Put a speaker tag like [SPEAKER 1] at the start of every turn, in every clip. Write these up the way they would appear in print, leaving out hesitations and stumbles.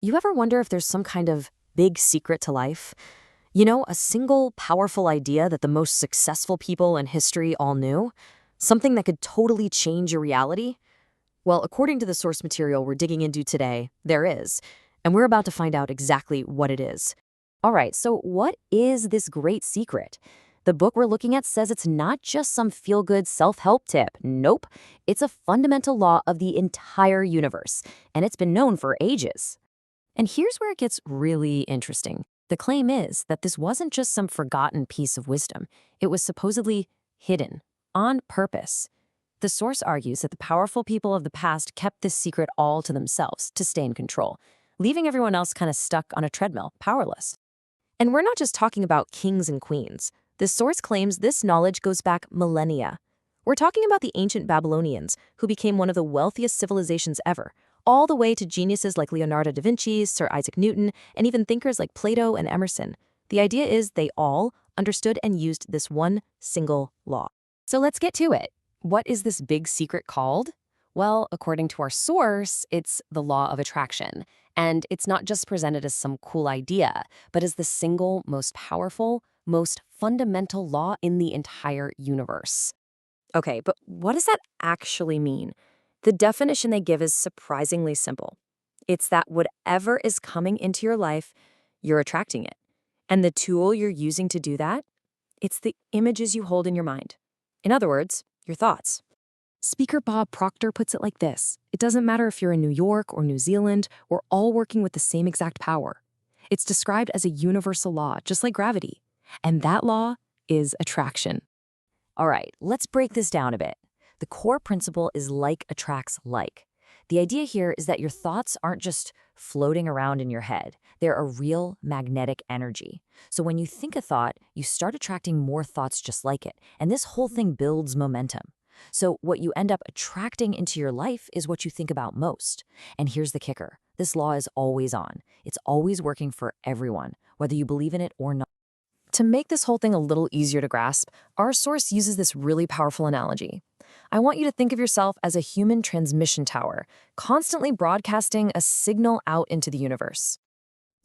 [SPEAKER 1] You ever wonder if there's some kind of big secret to life? You know, a single powerful idea that the most successful people in history all knew? Something that could totally change your reality? Well, according to the source material we're digging into today, there is. And we're about to find out exactly what it is. All right, so what is this great secret? The book we're looking at says it's not just some feel-good self-help tip. Nope. It's a fundamental law of the entire universe, and it's been known for ages. And here's where it gets really interesting. The claim is that this wasn't just some forgotten piece of wisdom. It was supposedly hidden, on purpose. The source argues that the powerful people of the past kept this secret all to themselves to stay in control, leaving everyone else kind of stuck on a treadmill, powerless. And we're not just talking about kings and queens. The source claims this knowledge goes back millennia. We're talking about the ancient Babylonians, who became one of the wealthiest civilizations ever, all the way to geniuses like Leonardo da Vinci, Sir Isaac Newton, and even thinkers like Plato and Emerson. The idea is they all understood and used this one single law. So let's get to it. What is this big secret called? Well, according to our source, it's the law of attraction. And it's not just presented as some cool idea, but as the single most powerful, most fundamental law in the entire universe. Okay, but what does that actually mean? The definition they give is surprisingly simple. It's that whatever is coming into your life, you're attracting it. And the tool you're using to do that, it's the images you hold in your mind. In other words, your thoughts. Speaker Bob Proctor puts it like this: it doesn't matter if you're in New York or New Zealand, we're all working with the same exact power. It's described as a universal law, just like gravity. And that law is attraction. All right, let's break this down a bit. The core principle is like attracts like. The idea here is that your thoughts aren't just floating around in your head. They're a real magnetic energy. So when you think a thought, you start attracting more thoughts just like it. And this whole thing builds momentum. So what you end up attracting into your life is what you think about most. And here's the kicker. This law is always on. It's always working for everyone, whether you believe in it or not. To make this whole thing a little easier to grasp, our source uses this really powerful analogy. I want you to think of yourself as a human transmission tower, constantly broadcasting a signal out into the universe.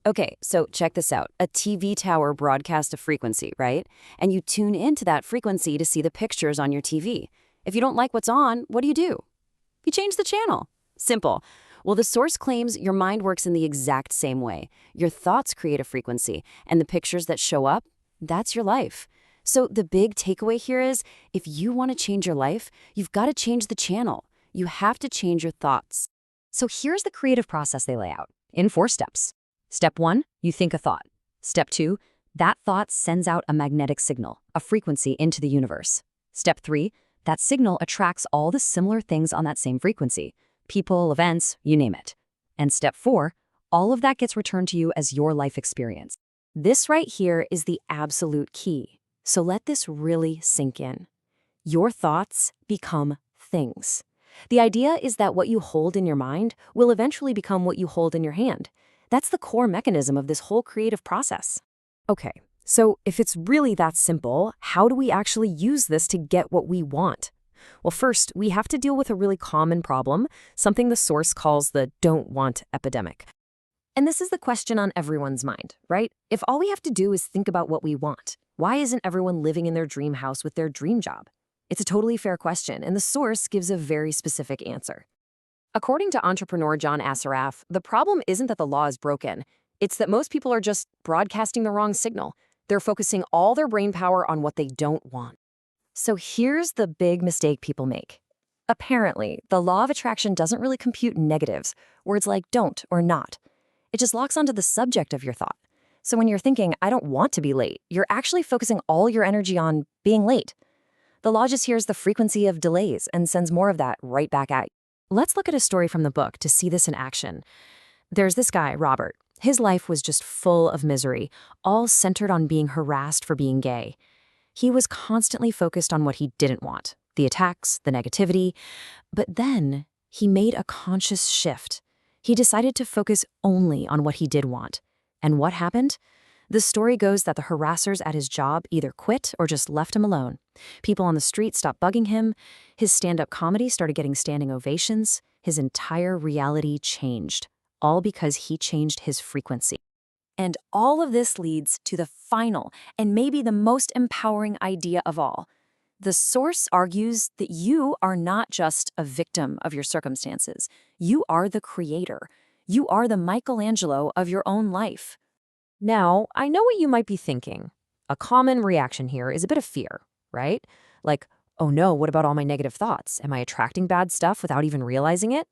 [SPEAKER 1] Okay, so check this out. A TV tower broadcasts a frequency, right? And you tune into that frequency to see the pictures on your TV. If you don't like what's on, what do? You change the channel. Simple. Well, the source claims your mind works in the exact same way. Your thoughts create a frequency, and the pictures that show up, that's your life. So the big takeaway here is, if you want to change your life, you've got to change the channel. You have to change your thoughts. So here's the creative process they lay out in 4 steps. Step 1, you think a thought. Step 2, that thought sends out a magnetic signal, a frequency into the universe. Step 3, that signal attracts all the similar things on that same frequency. People, events, you name it. And step 4, all of that gets returned to you as your life experience. This right here is the absolute key. So let this really sink in. Your thoughts become things. The idea is that what you hold in your mind will eventually become what you hold in your hand. That's the core mechanism of this whole creative process. Okay, so if it's really that simple, how do we actually use this to get what we want? Well, first, we have to deal with a really common problem, something the source calls the don't want epidemic. And this is the question on everyone's mind, right? If all we have to do is think about what we want, why isn't everyone living in their dream house with their dream job? It's a totally fair question, and the source gives a very specific answer. According to entrepreneur John Assaraf, the problem isn't that the law is broken. It's that most people are just broadcasting the wrong signal. They're focusing all their brain power on what they don't want. So here's the big mistake people make. Apparently, the law of attraction doesn't really compute negatives, words like don't or not. It just locks onto the subject of your thought. So when you're thinking, I don't want to be late, you're actually focusing all your energy on being late. The law just hears the frequency of delays and sends more of that right back at you. Let's look at a story from the book to see this in action. There's this guy, Robert. His life was just full of misery, all centered on being harassed for being gay. He was constantly focused on what he didn't want, the attacks, the negativity. But then he made a conscious shift. He decided to focus only on what he did want. And what happened? The story goes that the harassers at his job either quit or just left him alone. People on the street stopped bugging him. His stand-up comedy started getting standing ovations. His entire reality changed. all because he changed his frequency.
[SPEAKER 2] And all of this leads to the final and maybe the most empowering idea of all. The source argues that you are not just a victim of your circumstances. You are the creator. You are the Michelangelo of your own life.
[SPEAKER 1] Now, I know what you might be thinking. A common reaction here is a bit of fear, right? Like, oh no, what about all my negative thoughts? Am I attracting bad stuff without even realizing it?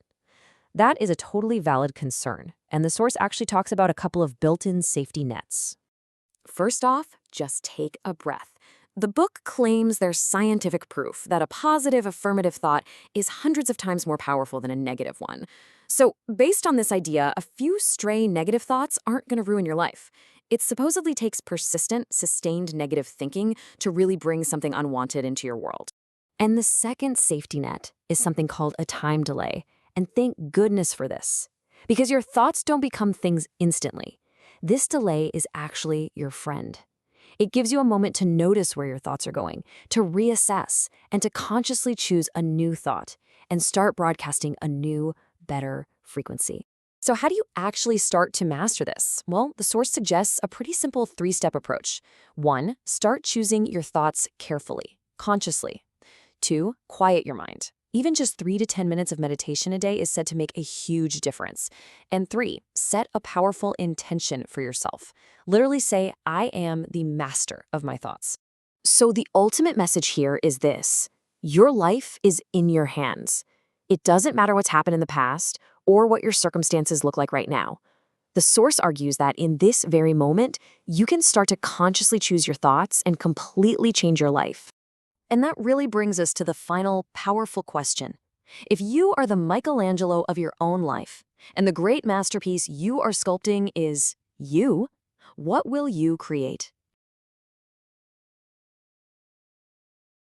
[SPEAKER 1] That is a totally valid concern, and the source actually talks about a couple of built-in safety nets. First off, just take a breath. The book claims there's scientific proof that a positive affirmative thought is hundreds of times more powerful than a negative one. So, based on this idea, a few stray negative thoughts aren't going to ruin your life. It supposedly takes persistent, sustained negative thinking to really bring something unwanted into your world. And the second safety net is something called a time delay. And thank goodness for this, because your thoughts don't become things instantly. This delay is actually your friend. It gives you a moment to notice where your thoughts are going, to reassess, and to consciously choose a new thought and start broadcasting a new, better frequency. So how do you actually start to master this? Well, the source suggests a pretty simple 3-step approach. 1, start choosing your thoughts carefully, consciously. 2, quiet your mind. Even just 3 to 10 minutes of meditation a day is said to make a huge difference. And 3, set a powerful intention for yourself. Literally say, I am the master of my thoughts. So the ultimate message here is this: your life is in your hands. It doesn't matter what's happened in the past or what your circumstances look like right now. The source argues that in this very moment, you can start to consciously choose your thoughts and completely change your life. And that really brings us to the final powerful question. If you are the Michelangelo of your own life, and the great masterpiece you are sculpting is you, what will you create?